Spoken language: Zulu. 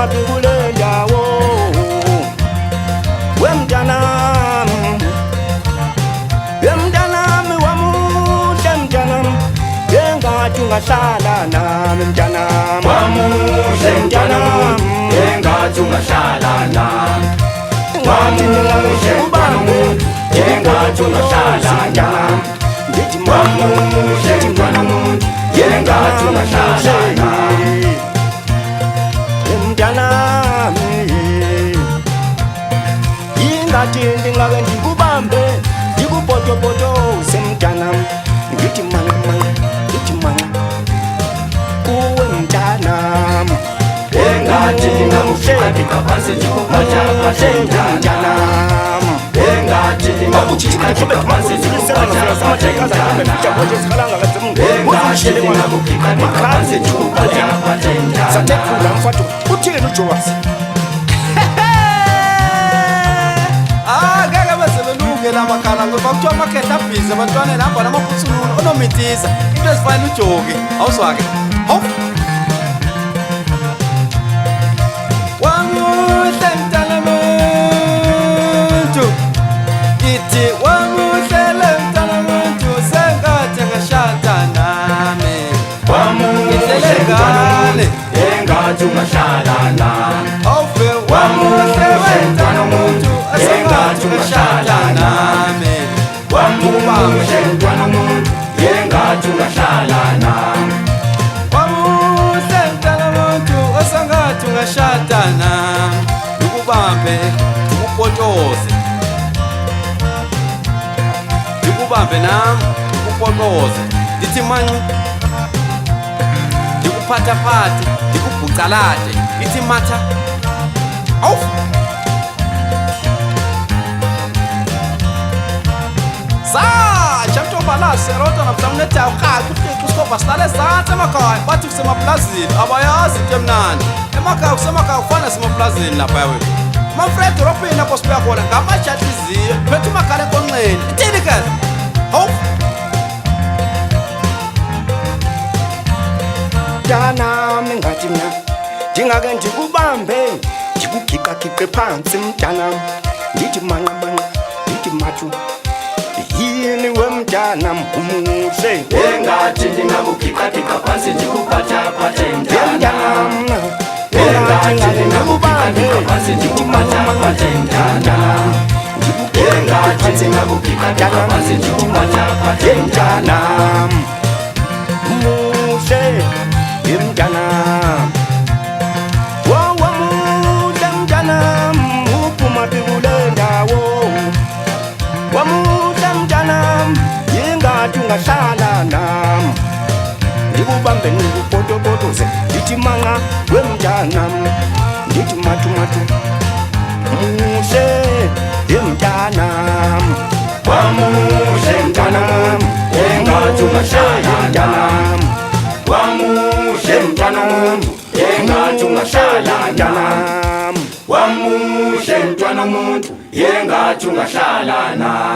uphuma kule ndawo wemntanami wamuhle mntanami engathi ungahlala nami mntanami wamuhle mntanami engathi ungahlala nami wamuhle mntanami engathi ungahlala nami ngithi wamuhle mntanami engathi ungahlala nami mntanami ingathi ndingake ndikubambe ndikubhotobhotose mntanami ngithi manqa kuwe mntanami engathi ndingakuhleka phansi ndikuphatha mntanami engathi ndingakuhleka phansi ndikuphatha satekhula mfato uthini uJoasi ngeke beze belungela amakhala ngoba kuthiwa amakhehla abhizi abantwaneni hamba namaphuthululo onomitiza into ezifana ujoki awuzwake hawu wamuhle mntanamuntu ngithi wamuhle mntanamuntu sengathi ngashada nami wamuhle ngale engathi ungahlala nami awuve wamuhle mntanamuntu sengathi ngashada nami wamuhle mntanamuntu engathi ungahlala nami wamuhle mntanamuntu osengathi ungashada nami ukubambe ukupotoze ndikubambe nami ukupotoze ndithi mancu ndikuphathaphathe ndikubhucalade ndithi matha awu Chamtobalase rota na mtamnete awukhaya kuhleki usikhoba sihlale ezantsi emakhaya bathi kusemaplazini abayazi into emnandi emakhaya kusemakhaya kufana semaplazini lapha wethu amafred edorobheni lapho sibuya khona ngamajatliziyo phethe umakhala enkonxeni ithini ke hawu mntanami ngathi mna ndingake ndikubambe ndikugiqagiqe phansi mntanami ndithi manqa ndithi mathu yini wemntanami umuhle engathi ndingakugiqagiqa phansi ndikuphathaphathe mntanami engathi ndingakugiqagiqa phansi ndikuphathaphathe mntanami engathi ndingakugiqagiqa phansi ndikuphathaphathe mntanami muhle mntanami wamuhle mntanami uphuma kule ndawo wamuhle mntanami ingathi ungahlala nami ndikubambe ndikupotopotoze ndithi manqa wemntanami ndithi mathu muhle mntanami wamuhle mntanami engathi ungahlala nami wamuhle mntanami engathi ungahlala nami wamuhle mntwana womuntu engathi ungahlala nami